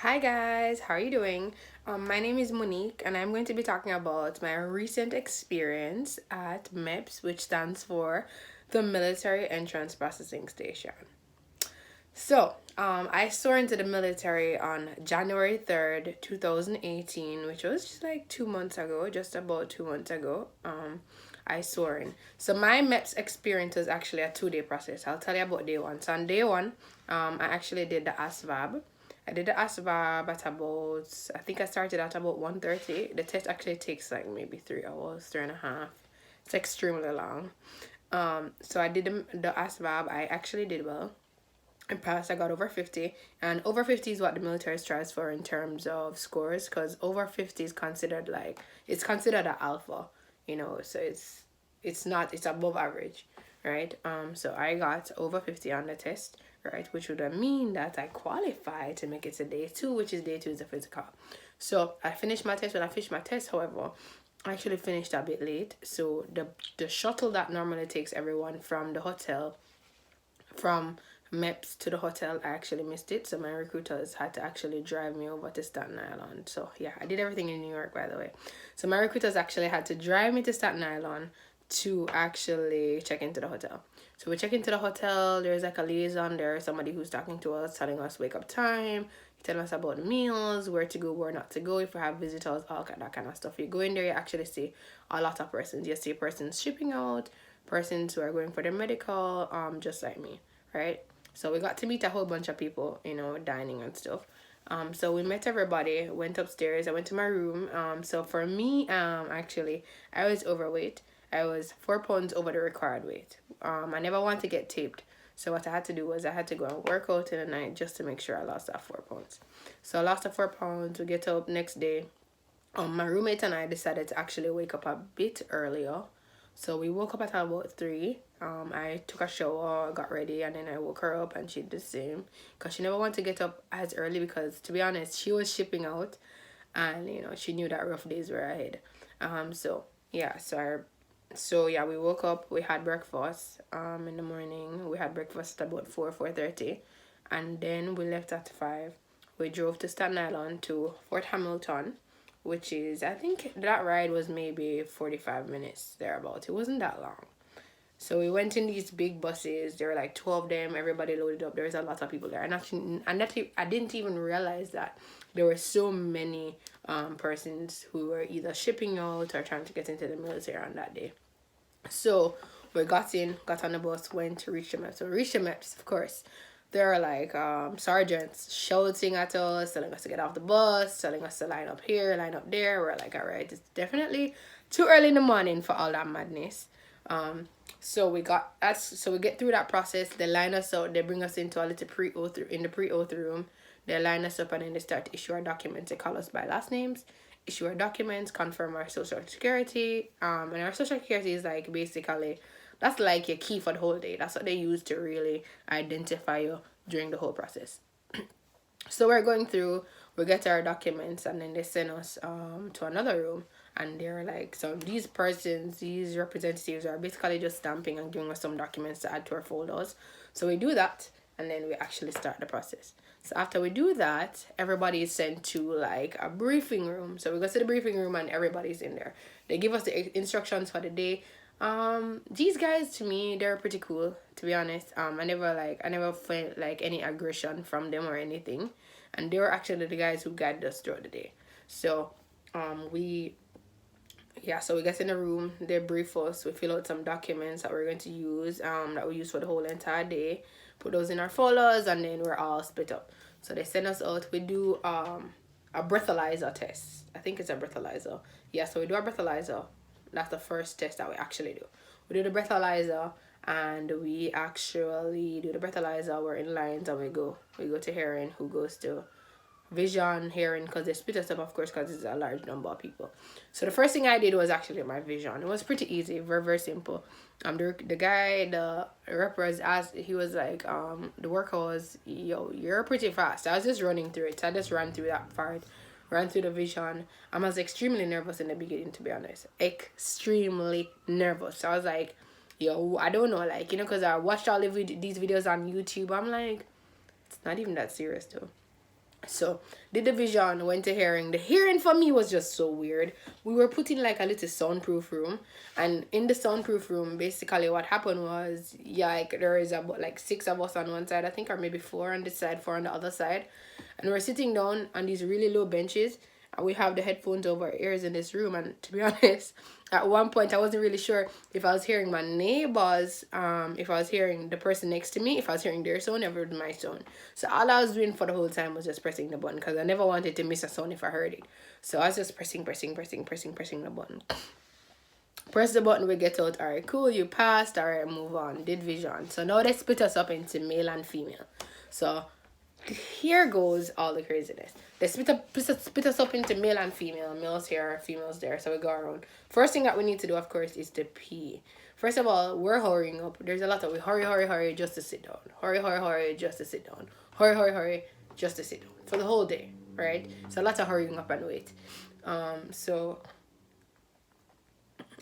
Hi guys, how are you doing? My name is Monique and I'm going to be talking about my recent experience at Meps, which stands for the Military Entrance Processing Station. I swore into the military on January 3rd, 2018, which was just like 2 months ago, just about 2 months ago. I swore in. So my MEPS experience was actually a 2 day process. I'll tell you about day one. So on day one, I actually did the Asvab. I did the Asvab at about, I think I started at about 1:30. The test actually takes like maybe 3 hours, 3.5. It's extremely long. So I did the Asvab. I actually did well. I passed. I got over 50, and over 50 is what the military strives for in terms of scores, because over 50 is considered like, it's considered an alpha, so it's not, it's above average, right? So I got over 50 on the test, right, which would mean that I qualify to make it to day two, which is day two is the physical. So I finished my test. When I finished my test, however, I actually finished a bit late. So the shuttle that normally takes everyone from the hotel, from Meps to the hotel, I actually missed it. So my recruiters had to actually drive me over to Staten Island. So yeah, I did everything in New York, by the way. So my recruiters actually had to drive me to Staten Island to actually check into the hotel. So we check into the hotel. There's like a liaison there, somebody who's talking to us, telling us wake up time, telling us about the meals, where to go, where not to go, if we have visitors, all that kind of stuff. You go in there, you actually see a lot of persons. You see persons shipping out, persons who are going for their medical, just like me, right? So we got to meet a whole bunch of people, dining and stuff. So we met everybody, went upstairs. I went to my room. So for me, actually, I was overweight. I was 4 pounds over the required weight. I never wanted to get taped. So what I had to do was I had to go and work out in the night just to make sure I lost that 4 pounds. So I lost the 4 pounds. We get up next day. My roommate and I decided to actually wake up a bit earlier. So we woke up at about 3. I took a shower, got ready, and then I woke her up, and she did the same. Because she never wanted to get up as early because, to be honest, she was shipping out, and, she knew that rough days were ahead. Yeah, so we woke up, we had breakfast in the morning. We had breakfast at about 4:30, and then we left at 5. We drove to Staten Island to Fort Hamilton, which is, I think that ride was maybe 45 minutes thereabout. It wasn't that long. So we went in these big buses. There were like 12 of them. Everybody loaded up. There was a lot of people there. And actually, I didn't even realize that there were so many persons who were either shipping out or trying to get into the military on that day. So we got in, got on the bus, went to reach the Meps. So reach the Meps, of course. There are like sergeants shouting at us, telling us to get off the bus, telling us to line up here, line up there. We're like, all right, it's definitely too early in the morning for all that madness. So we get through that process. They line us out. They bring us into a little pre-oath in the pre-oath room. They line us up and then they start to issue our documents. They call us by last names, issue our documents, confirm our social security. And our social security is like basically, that's like your key for the whole day. That's what they use to really identify you during the whole process. So we're going through, we get our documents, and then they send us to another room, and they're like, so these persons, these representatives are basically just stamping and giving us some documents to add to our folders. So we do that, and then we actually start the process. So after we do that, everybody is sent to like a briefing room. So we go to the briefing room and everybody's in there. They give us the instructions for the day. These guys, to me, they're pretty cool, to be honest. I never felt like any aggression from them or anything, and they were actually the guys who guided us throughout the day. So we get in the room, they brief us, we fill out some documents that we're going to use, that we use for the whole entire day, put those in our folders, and then we're all split up. So they send us out. We do a breathalyzer test. I think it's a breathalyzer. Yeah, so we do a breathalyzer. That's the first test that we actually do. We do the breathalyzer, and we actually do the breathalyzer. We're in lines, and we go to hearing, who goes to vision, hearing, because they split us up, of course, because it's a large number of people. So the first thing I did was actually my vision. It was pretty easy, very, very simple. The guy, the reppers asked, he was like, the worker was, yo, you're pretty fast. I was just running through it. So I just ran through that part, ran through the vision. I was extremely nervous in the beginning, to be honest. Extremely nervous. I was like, yo, I don't know, like, because I watched all of these videos on YouTube. I'm like, it's not even that serious, though. So did the vision, went to hearing. The hearing for me was just so weird. We were put in like a little soundproof room, and in the soundproof room, basically what happened was, yeah, like there is about like 6 of us on one side, I think, or maybe four on this side, four on the other side, and we're sitting down on these really low benches, and we have the headphones over our ears in this room. And to be honest, at one point I wasn't really sure if I was hearing my neighbors, if I was hearing the person next to me, if I was hearing their sound, if it was my sound. So all I was doing for the whole time was just pressing the button, because I never wanted to miss a sound if I heard it. So I was just pressing the button. Press the button, we get out. Alright, cool, you passed. Alright, move on. Did vision. So now they split us up into male and female. So here goes all the craziness. They split us up into male and female. Males here, females there. So we go around. First thing that we need to do, of course, is to pee. First of all, we're hurrying up. There's a lot of we hurry just to sit down. Hurry just to sit down. Hurry just to sit down for the whole day, right? So a lot of hurrying up and wait. So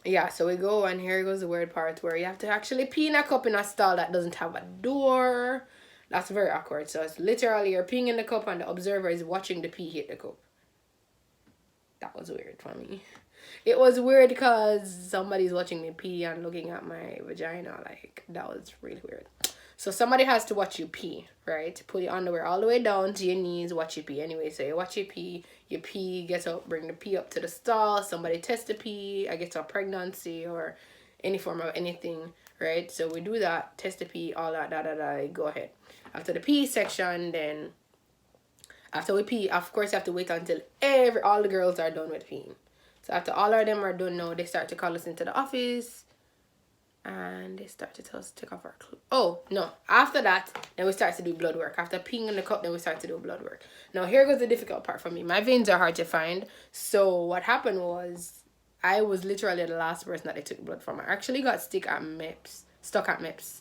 yeah, so we go, and here goes the weird part where you have to actually pee in a cup in a stall that doesn't have a door. That's very awkward. So it's literally you're peeing in the cup and the observer is watching the pee hit the cup. That was weird for me. It was weird because somebody's watching me pee and looking at my vagina. Like, that was really weird. So somebody has to watch you pee, right? Put your underwear all the way down to your knees, watch you pee. Anyway, so you watch you pee, get up, bring the pee up to the stall. Somebody test the pee, I guess a pregnancy or any form of anything, right? So we do that, test the pee, all that, go ahead. After the pee section, then after we pee, of course you have to wait until all the girls are done with peeing. So after all of them are done now, they start to call us into the office. And they start to tell us to take off our clothes. Oh, no. After that, then we start to do blood work. After peeing in the cup, then we start to do blood work. Now, here goes the difficult part for me. My veins are hard to find. So what happened was, I was literally the last person that they took blood from. I actually got stuck at Meps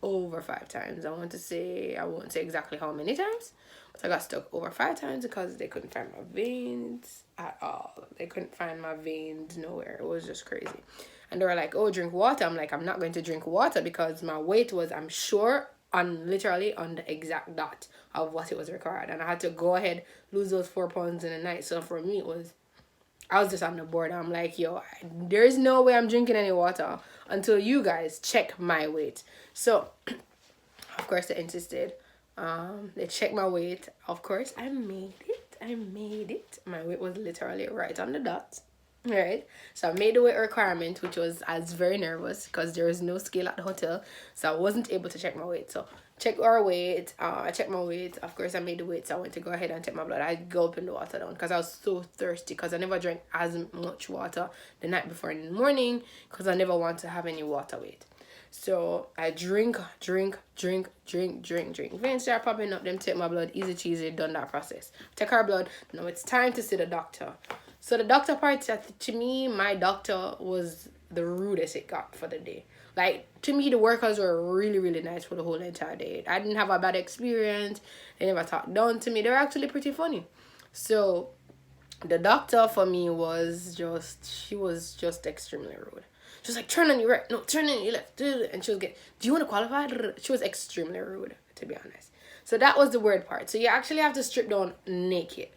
over 5 times. I won't say exactly how many times, but I got stuck over 5 times because they couldn't find my veins at all. They couldn't find my veins nowhere. It was just crazy. And they were like, oh, drink water. I'm like, I'm not going to drink water because my weight was, I'm sure, literally on the exact dot of what it was required. And I had to go ahead, lose those 4 pounds in a night. So for me, I was just on the board. I'm like, yo, there's no way I'm drinking any water until you guys check my weight. So, of course, they insisted. They checked my weight. Of course, I made it. My weight was literally right on the dot. Right, so I made the weight requirement, which was, I was very nervous because there was no scale at the hotel, so I wasn't able to check my weight. So check our weight. I checked my weight. Of course, I made the weight, so I went to go ahead and check my blood. I gulped the water down because I was so thirsty, because I never drank as much water the night before in the morning because I never want to have any water weight. So I drink. Veins start popping up. Them take my blood, easy cheesy, done that process. Take our blood. Now it's time to see the doctor. So the doctor part, to me, my doctor was the rudest it got for the day. Like, to me, the workers were really, really nice for the whole entire day. I didn't have a bad experience. They never talked down to me. They were actually pretty funny. So the doctor for me she was just extremely rude. She was like, turn on your right, no, turn on your left. And she was getting, do you want to qualify? She was extremely rude, to be honest. So that was the weird part. So you actually have to strip down naked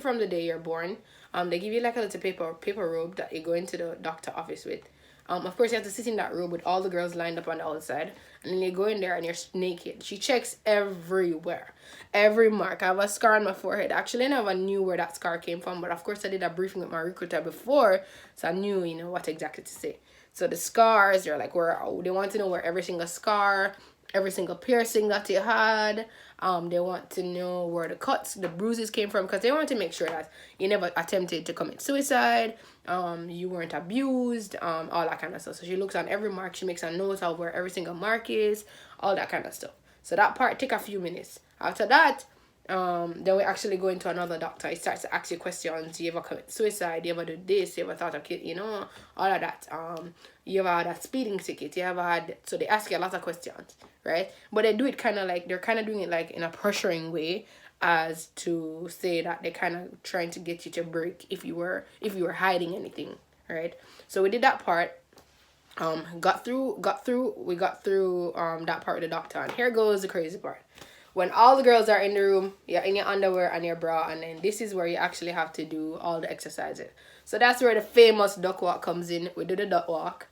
from the day you're born. They give you like a little paper robe that you go into the doctor office with. Of course, you have to sit in that robe with all the girls lined up on the outside. And then you go in there and you're naked. She checks everywhere. Every mark. I have a scar on my forehead. Actually, I never knew where that scar came from. But of course, I did a briefing with my recruiter before. So I knew, what exactly to say. So the scars, they're like, they want to know where every single scar, every single piercing that you had. They want to know where the cuts, the bruises came from, because they want to make sure that you never attempted to commit suicide, you weren't abused, all that kind of stuff. So she looks on every mark, she makes a note of where every single mark is, all that kind of stuff. So that part take a few minutes. After that, then we actually go into another doctor. He starts to ask you questions. You ever commit suicide? You ever do this? You ever thought of killing? All of that. You ever had a speeding ticket? So they ask you a lot of questions, right? But they do it kind of like, they're kind of doing it like in a pressuring way, as to say that they're kind of trying to get you to break if you were hiding anything, right? So we did that part. We got through that part with the doctor, and here goes the crazy part. when all the girls are in the room, you're in your underwear and your bra, and then this is where you actually have to do all the exercises. So that's where the famous duck walk comes in. We do the duck walk.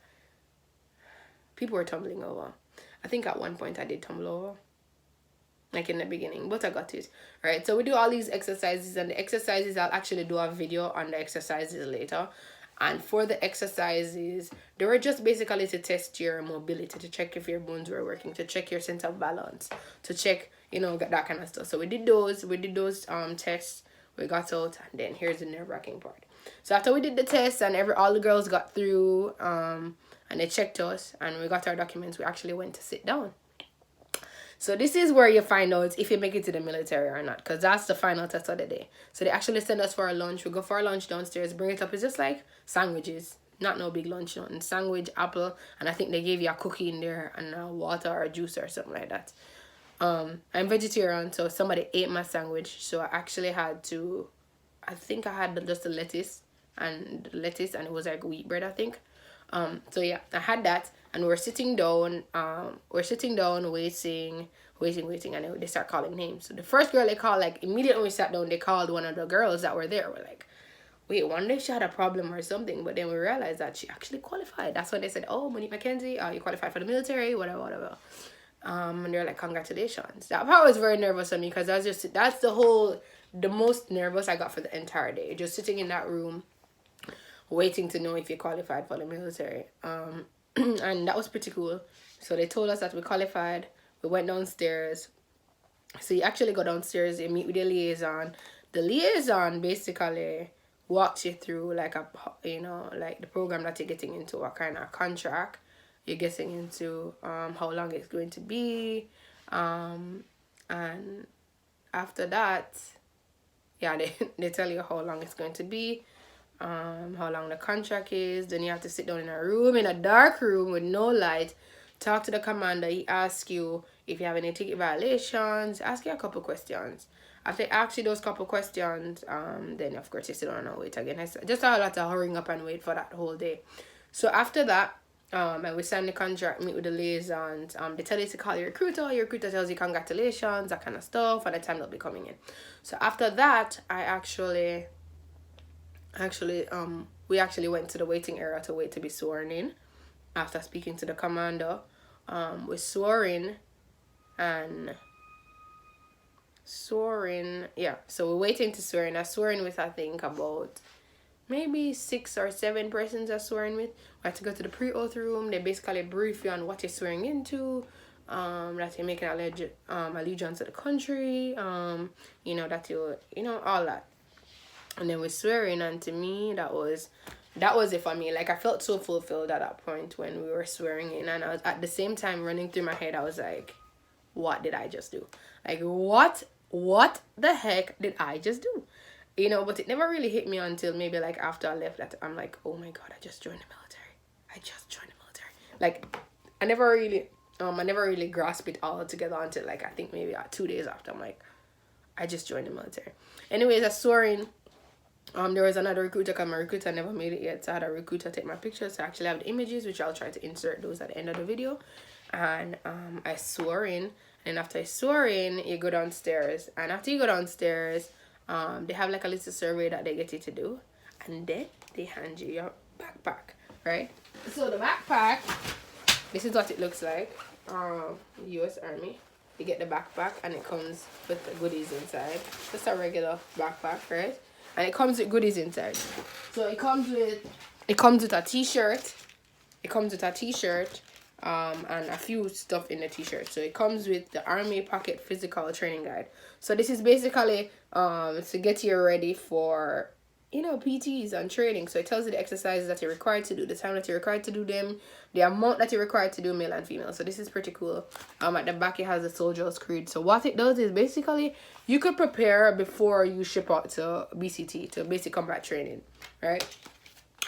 People were tumbling over. I think at one point I did tumble over, like in the beginning, but I got it. Right, so we do all these exercises, and the exercises, I'll actually do a video on the exercises later. And for the exercises, they were just basically to test your mobility, to check if your bones were working, to check your sense of balance, to check, you know, that kind of stuff. So we did those tests, we got out, and then here's the nerve-wracking part. So after we did the test and all the girls got through, and they checked us and we got our documents, we actually went to sit down. So this is where you find out if you make it to the military or not, because that's the final test of the day. So they actually send us for our lunch. We go for our lunch downstairs, bring it up. It's just like sandwiches, not no big lunch, nothing. Sandwich, apple, and I think they gave you a cookie in there and water or juice or something like that. I'm vegetarian, so somebody ate my sandwich, so I actually had to, I think I had just the lettuce, and it was like wheat bread, I think. So yeah, I had that, and we're sitting down, waiting, and then they start calling names. So the first girl they called, like immediately when we sat down, they called one of the girls that were there. We're like, wait, one day she had a problem or something, but then we realized that she actually qualified. That's when they said, oh, Monique Mackenzie, you qualified for the military, whatever. And they're like, congratulations. That part was very nervous on me, because that's the most nervous I got for the entire day, just sitting in that room waiting to know if you qualified for the military. And that was pretty cool. So they told us that we qualified. We went downstairs. So you actually go downstairs, you meet with the liaison. The liaison basically walks you through like like the program that you're getting into, what kind of contract you're getting into, how long it's going to be, and after that, yeah, they tell you how long it's going to be, how long the contract is. Then you have to sit down in a dark room with no light, talk to the commander. He asks you if you have any ticket violations, ask you a couple questions. After they ask you those couple questions, then of course you sit down and wait again. I just a lot of hurrying up and wait for that whole day. So after that, and we sign the contract, meet with the liaisons. They tell you to call your recruiter tells you congratulations, that kind of stuff, and the time they'll be coming in. So after that, we actually went to the waiting area to wait to be sworn in. After speaking to the commander, we swore in, so we're waiting to swear in. I swore in with, I think, about maybe 6 or 7 persons are swearing with. We have to go to the pre-oath room. They basically brief you on what you're swearing into, that you're making allegiance to the country, that all that. And then we swear in, and to me, that was it for me. Like, I felt so fulfilled at that point when we were swearing in, and I was at the same time running through my head, I was like, what did I just do? Like, what the heck did I just do? But it never really hit me until maybe like after I left, that I'm like, oh my god, I just joined the military. Like, I never really grasped it all together until like I think maybe 2 days after. I'm like, I just joined the military. Anyways, I swore in. There was another recruiter come. My recruiter never made it yet, so I had a recruiter take my pictures. So I actually have the images, which I'll try to insert those at the end of the video. And I swore in, and after I swore in, you go downstairs, and after you go downstairs, they have like a little survey that they get you to do, and then they hand you your backpack, right? So the backpack, this is what it looks like. US Army. You get the backpack, and it comes with the goodies inside. Just a regular backpack, right? And it comes with goodies inside. So it comes with a t-shirt. And a few stuff in the t-shirt. So it comes with the Army Pocket Physical Training Guide. So this is basically to get you ready for PTs and training. So it tells you the exercises that you're required to do, the time that you're required to do them, the amount that you're required to do, male and female. So this is pretty cool. At the back it has the soldier's creed. So what it does is basically you could prepare before you ship out to BCT, to basic combat training, right?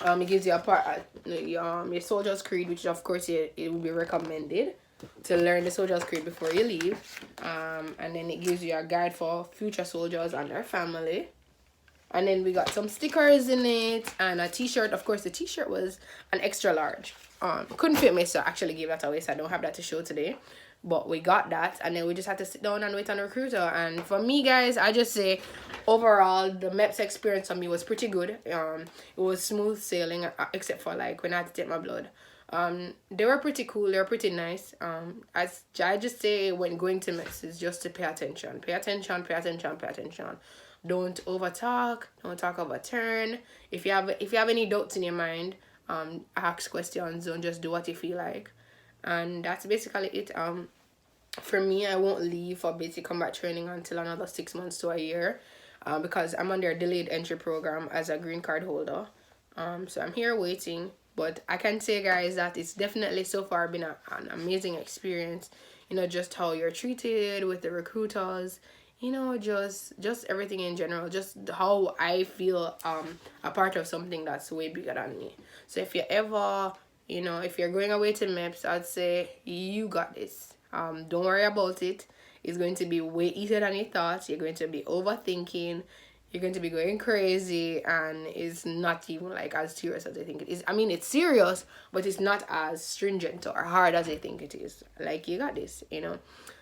It gives you a part your soldier's creed, which of course it would be recommended to learn the soldier's creed before you leave. And then it gives you a guide for future soldiers and their family. And then we got some stickers in it and a t-shirt. Of course, the t-shirt was an extra large. Couldn't fit me, so I actually gave that away, so I don't have that to show today. but we got that, and then we just had to sit down and wait on the recruiter. And for me, guys, I just say overall the Meps experience on me was pretty good. It was smooth sailing, except for like when I had to take my blood. They were pretty cool, they were pretty nice. As I just say, when going to Meps is just to pay attention, pay attention, pay attention, pay attention. Don't over talk, don't talk over turn. If you have any doubts in your mind, ask questions, don't just do what you feel like. And that's basically it. For me, I won't leave for basic combat training until another 6 months to a year, because I'm under a delayed entry program as a green card holder. So I'm here waiting, but I can say, guys, that it's definitely so far been an amazing experience. You know, just how you're treated with the recruiters, you know, just everything in general, just how I feel a part of something that's way bigger than me. So if you ever, you know, if you're going away to Meps, I'd say you got this. Don't worry about it. It's going to be way easier than you thought. You're going to be overthinking. You're going to be going crazy, and it's not even like as serious as I think it is. I mean, it's serious, but it's not as stringent or hard as I think it is. Like, you got this, you know.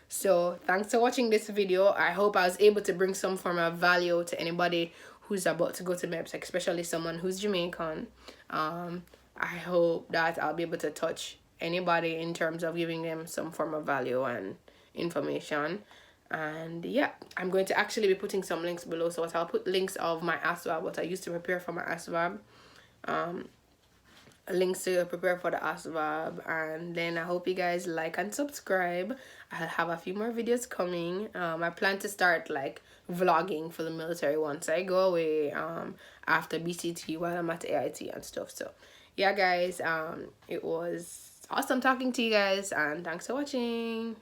So thanks for watching this video. I hope I was able to bring some form of value to anybody who's about to go to Meps, especially someone who's Jamaican. I hope that I'll be able to touch anybody in terms of giving them some form of value and information. And yeah, I'm going to actually be putting some links below. So I'll put links of my Asvab, what I used to prepare for my Asvab, links to prepare for the Asvab, and then I hope you guys like and subscribe. I'll have a few more videos coming. I plan to start like vlogging for the military once I go away, after BCT, while I'm at AIT and stuff. So yeah, guys, it was awesome talking to you guys, and thanks for watching.